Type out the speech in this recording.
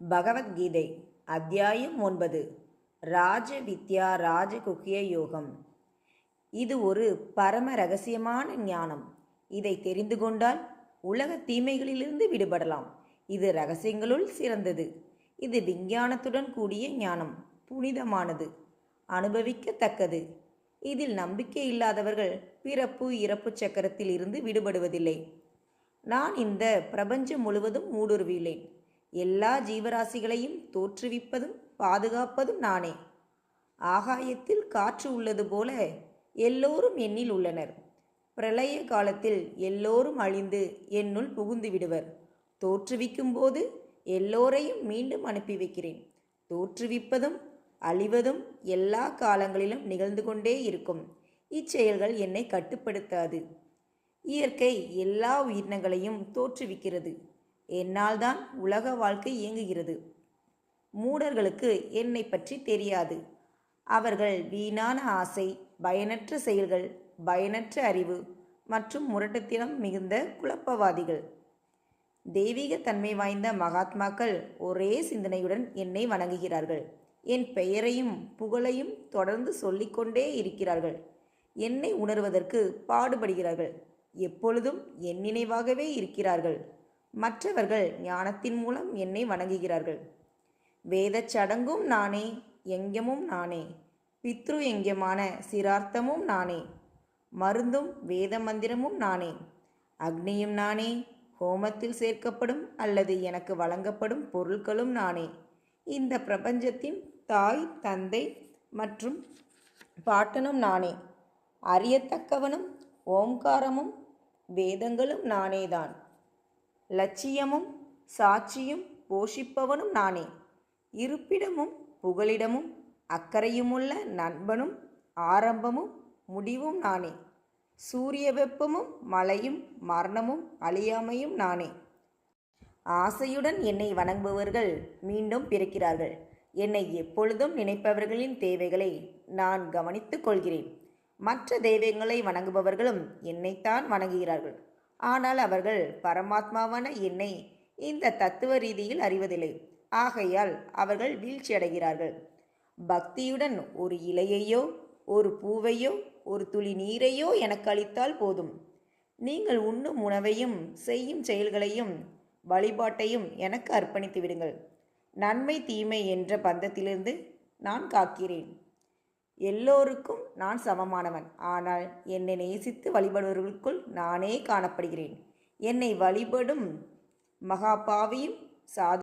பகவத்கீதை அத்தியாயம் 9 ராஜ வித்யா ராஜகுக்கிய யோகம். இது ஒரு பரம ரகசியமான ஞானம். இதை தெரிந்து கொண்டால் உலக தீமைகளிலிருந்து விடுபடலாம். இது ரகசியங்களுள் சிறந்தது. இது விஞ்ஞானத்துடன் கூடிய ஞானம், புனிதமானது, அனுபவிக்கத்தக்கது. இதில் நம்பிக்கை இல்லாதவர்கள் பிறப்பு இறப்பு சக்கரத்தில் இருந்து விடுபடுவதில்லை. நான் இந்த பிரபஞ்சம் முழுவதும் ஊடுருவியுள்ளேன். எல்லா ஜீவராசிகளையும் தோற்றுவிப்பதும் பாதுகாப்பதும் நானே. ஆகாயத்தில் காற்று உள்ளது போல எல்லோரும் என்னில் உள்ளனர். பிரளய காலத்தில் எல்லோரும் அழிந்து என்னுள் புகுந்து விடுவர். தோற்றுவிக்கும் போது எல்லோரையும் மீண்டும் அனுப்பி வைக்கிறேன். தோற்றுவிப்பதும் அழிவதும் எல்லா காலங்களிலும் நிகழ்ந்து கொண்டே இருக்கும். இச்செயல்கள் என்னை கட்டுப்படுத்தாது. இயற்கை எல்லா உயிரினங்களையும் தோற்றுவிக்கிறது. என்னால் தான் உலக வாழ்க்கை இயங்குகிறது. மூடர்களுக்கு என்னை பற்றி தெரியாது. அவர்கள் வீணான ஆசை, பயனற்ற செயல்கள், பயனற்ற அறிவு மற்றும் முரட்டுத்தனம் மிகுந்த குழப்பவாதிகள். தெய்வீக தன்மை வாய்ந்த மகாத்மாக்கள் ஒரே சிந்தனையுடன் என்னை வணங்குகிறார்கள். என் பெயரையும் புகழையும் தொடர்ந்து சொல்லிக்கொண்டே இருக்கிறார்கள். என்னை உணர்வதற்கு பாடுபடுகிறார்கள். எப்பொழுதும் என் நினைவாகவே இருக்கிறார்கள். மற்றவர்கள் ஞானத்தின் மூலம் என்னை வணங்குகிறார்கள். வேதச் சடங்கும் நானே, யங்கமும் நானே, பித்ரு யங்கமான சிரார்த்தமும் நானே, மருந்தும் வேத மந்திரமும் நானே, அக்னியும் நானே, ஹோமத்தில் சேர்க்கப்படும் அல்லது எனக்கு வழங்கப்படும் பொருட்களும் நானே. இந்த பிரபஞ்சத்தின் தாய், தந்தை மற்றும் பாட்டனும் நானே. அறியத்தக்கவனும் ஓம்காரமும் வேதங்களும் நானேதான். லட்சியமும் சாட்சியும் போஷிப்பவனும் நானே. இருப்பிடமும் புகலிடமும் அக்கறையுமுள்ள நண்பனும் ஆரம்பமும் முடிவும் நானே. சூரிய வெப்பமும் மழையும் மரணமும் அழியாமையும் நானே. ஆசையுடன் என்னை வணங்குபவர்கள் மீண்டும் பிறக்கிறார்கள். என்னை எப்பொழுதும் நினைப்பவர்களின் தேவைகளை நான் கவனித்துக் கொள்கிறேன். மற்ற தெய்வங்களை வணங்குபவர்களும் என்னைத்தான் வணங்குகிறார்கள். ஆனால் அவர்கள் பரமாத்மாவான என்னை இந்த தத்துவ ரீதியில் அறிவதில்லை. ஆகையால் அவர்கள் வீழ்ச்சியடைகிறார்கள். பக்தியுடன் ஒரு இலையையோ ஒரு பூவையோ ஒரு துளி நீரையோ எனக்கு அளித்தால் போதும். நீங்கள் உண்ணும் உணவையும் செய்யும் செயல்களையும் வழிபாட்டையும் எனக்கு அர்ப்பணித்து விடுங்கள். நன்மை தீமை என்ற பந்தத்திலிருந்து நான் காக்கிறேன். எல்லோருக்கும் நான் சமமானவன். ஆனால் என்னை நேசித்து வழிபடுபவர்களுக்குள் நானே காணப்படுகிறேன். என்னை வழிபடும் மகாபாவியும் சாது